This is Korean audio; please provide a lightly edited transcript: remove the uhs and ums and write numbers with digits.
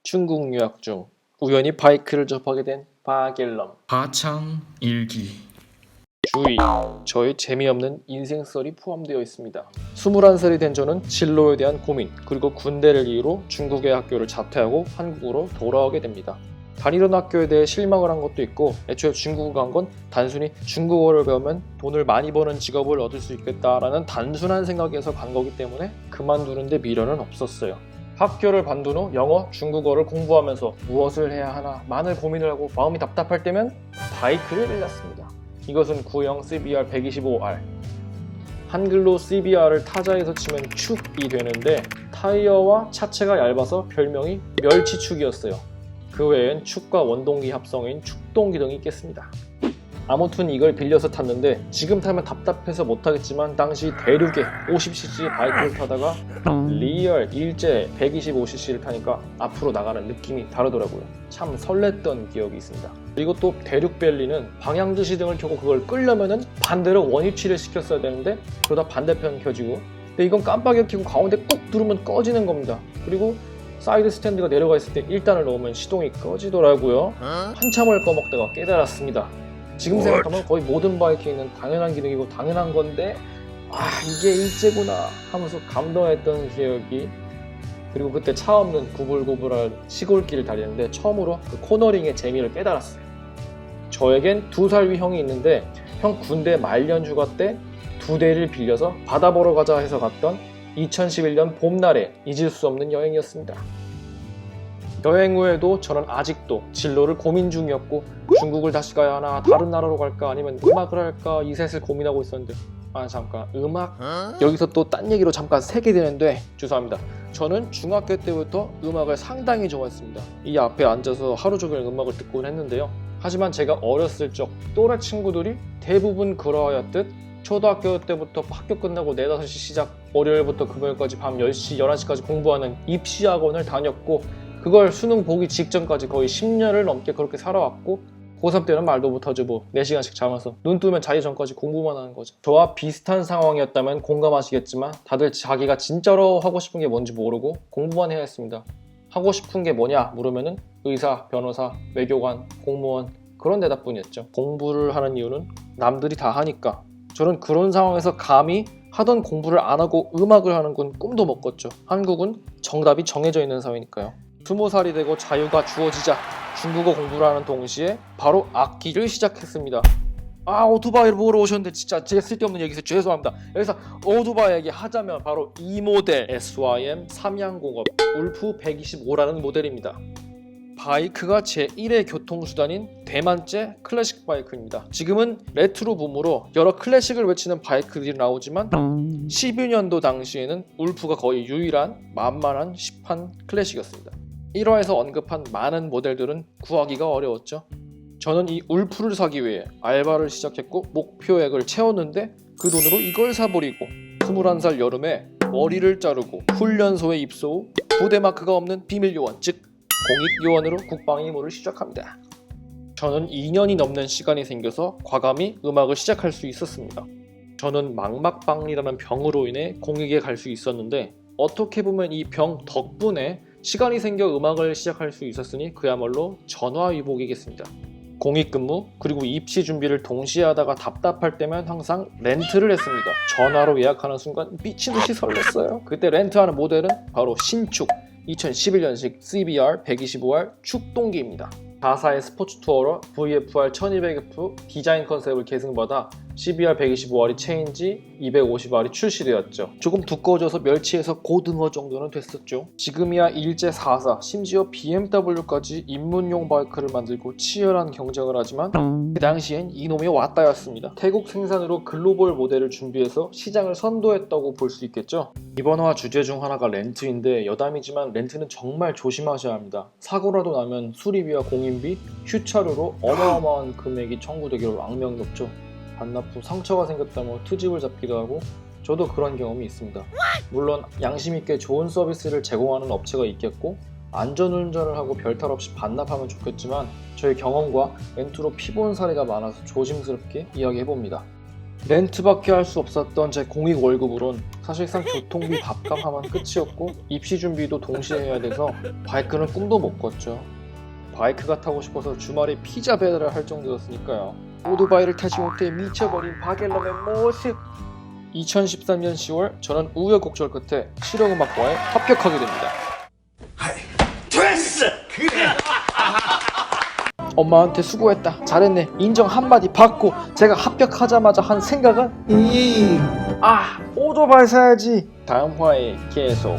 중국 유학 중 우연히 바이크를 접하게 된 바겔럼. 하창 일기. 주의! 저의 재미없는 인생썰이 포함되어 있습니다. 21살이 된 저는 진로에 대한 고민, 그리고 군대를 이유로 중국의 학교를 자퇴하고 한국으로 돌아오게 됩니다. 다니던 학교에 대해 실망을 한 것도 있고, 애초에 중국을 간 건 단순히 중국어를 배우면 돈을 많이 버는 직업을 얻을 수 있겠다라는 단순한 생각에서 간 거기 때문에 그만두는데 미련은 없었어요. 학교를 반둔 후 영어, 중국어를 공부하면서 무엇을 해야 하나 많은 고민을 하고 마음이 답답할 때면 바이크를 빌렸습니다. 이것은 구형 CBR 125R. 한글로 CBR을 타자에서 치면 축이 되는데 타이어와 차체가 얇아서 별명이 멸치축이었어요. 그 외엔 축과 원동기 합성인 축동기 등이 있겠습니다. 아무튼 이걸 빌려서 탔는데 지금 타면 답답해서 못하겠지만 당시 대륙에 50cc 바이크를 타다가 리얼 일제 125cc를 타니까 앞으로 나가는 느낌이 다르더라고요. 참 설렜던 기억이 있습니다. 그리고 또 대륙벨리는 방향지시 등을 켜고 그걸 끄려면은 반대로 원위치를 시켰어야 되는데 그러다 반대편 켜지고, 근데 이건 깜빡이 켜고 가운데 꾹 누르면 꺼지는 겁니다. 그리고 사이드 스탠드가 내려가 있을 때 1단을 넣으면 시동이 꺼지더라고요. 한참을 꺼먹다가 깨달았습니다. 지금 생각하면 거의 모든 바이크에 있는 당연한 기능이고 당연한 건데 이게 일제구나 하면서 감동했던 기억이. 그리고 그때 차 없는 구불구불한 시골길을 달리는데 처음으로 그 코너링의 재미를 깨달았어요. 저에겐 2살 위 형이 있는데 형 군대 말년 휴가 때 2대를 빌려서 바다 보러 가자 해서 갔던 2011년 봄날에 잊을 수 없는 여행이었습니다. 여행 후에도 저는 아직도 진로를 고민 중이었고 중국을 다시 가야 하나 다른 나라로 갈까 아니면 음악을 할까 이 셋을 고민하고 있었는데 잠깐 음악? 여기서 또 딴 얘기로 잠깐 새게 되는데 죄송합니다. 저는 중학교 때부터 음악을 상당히 좋아했습니다. 이 앞에 앉아서 하루 종일 음악을 듣곤 했는데요. 하지만 제가 어렸을 적 또래 친구들이 대부분 그러하였듯 초등학교 때부터 학교 끝나고 4, 5시 시작 월요일부터 금요일까지 밤 10시, 11시까지 공부하는 입시학원을 다녔고 그걸 수능 보기 직전까지 거의 10년을 넘게 그렇게 살아왔고 고3 때는 말도 못하죠. 4시간씩 자면서 눈 뜨면 자기 전까지 공부만 하는 거죠. 저와 비슷한 상황이었다면 공감하시겠지만 다들 자기가 진짜로 하고 싶은 게 뭔지 모르고 공부만 해야 했습니다. 하고 싶은 게 뭐냐 물으면은 의사, 변호사, 외교관, 공무원 그런 대답뿐이었죠. 공부를 하는 이유는 남들이 다 하니까. 저는 그런 상황에서 감히 하던 공부를 안 하고 음악을 하는 건 꿈도 못 꿨죠. 한국은 정답이 정해져 있는 사회니까요. 20살이 되고 자유가 주어지자 중국어 공부를 하는 동시에 바로 악기를 시작했습니다. 오토바이를 보러 오셨는데 진짜 제 쓸데없는 얘기해서 죄송합니다. 여기서 오토바이 얘기 하자면 바로 이 모델 SYM 삼양공업 울프 125라는 모델입니다. 바이크가 제1의 교통수단인 대만제 클래식 바이크입니다. 지금은 레트로 붐으로 여러 클래식을 외치는 바이크들이 나오지만 12년도 당시에는 울프가 거의 유일한 만만한 시판 클래식이었습니다. 1화에서 언급한 많은 모델들은 구하기가 어려웠죠. 저는 이 울프를 사기 위해 알바를 시작했고 목표액을 채웠는데 그 돈으로 이걸 사버리고 21살 여름에 머리를 자르고 훈련소에 입소 후 부대 마크가 없는 비밀요원 즉 공익요원으로 국방 임무를 시작합니다. 저는 2년이 넘는 시간이 생겨서 과감히 음악을 시작할 수 있었습니다. 저는 망막방이라는 병으로 인해 공익에 갈 수 있었는데 어떻게 보면 이 병 덕분에 시간이 생겨 음악을 시작할 수 있었으니 그야말로 전화위복이겠습니다. 공익근무 그리고 입시 준비를 동시에 하다가 답답할 때면 항상 렌트를 했습니다. 전화로 예약하는 순간 미친듯이 설렜어요. 그때 렌트하는 모델은 바로 신축 2011년식 CBR 125R 축동기입니다. 자사의 스포츠 투어러 VFR 1200F 디자인 컨셉을 계승받아 CBR 125R이 체인지 250R이 출시되었죠. 조금 두꺼워져서 멸치에서 고등어 정도는 됐었죠. 지금이야 일제 4사 심지어 BMW까지 입문용 바이크를 만들고 치열한 경쟁을 하지만 그 당시엔 이놈이 왔다였습니다. 태국 생산으로 글로벌 모델을 준비해서 시장을 선도했다고 볼 수 있겠죠. 이번 화 주제 중 하나가 렌트인데 여담이지만 렌트는 정말 조심하셔야 합니다. 사고라도 나면 수리비와 공인비, 휴차료로 어마어마한 금액이 청구되기로 악명이 높죠. 반납 후 상처가 생겼다며 트집을 잡기도 하고 저도 그런 경험이 있습니다. 물론 양심 있게 좋은 서비스를 제공하는 업체가 있겠고 안전운전을 하고 별탈 없이 반납하면 좋겠지만 저의 경험과 렌트로 피본 사례가 많아서 조심스럽게 이야기해봅니다. 렌트밖에 할 수 없었던 제 공익 월급으론 사실상 교통비 밥값 하면 끝이었고 입시 준비도 동시에 해야 돼서 바이크는 꿈도 못 꿨죠. 바이크가 타고 싶어서 주말에 피자 배달을 할 정도였으니까요. 오토바이를 타지 못해 미쳐버린 박엘럼의 모습. 2013년 10월 저는 우여곡절 끝에 실용음악과에 합격하게 됩니다. 됐어! 그래! 엄마한테 수고했다, 잘했네, 인정 한마디 받고 제가 합격하자마자 한 생각은 오토바이 사야지. 다음 화에 계속.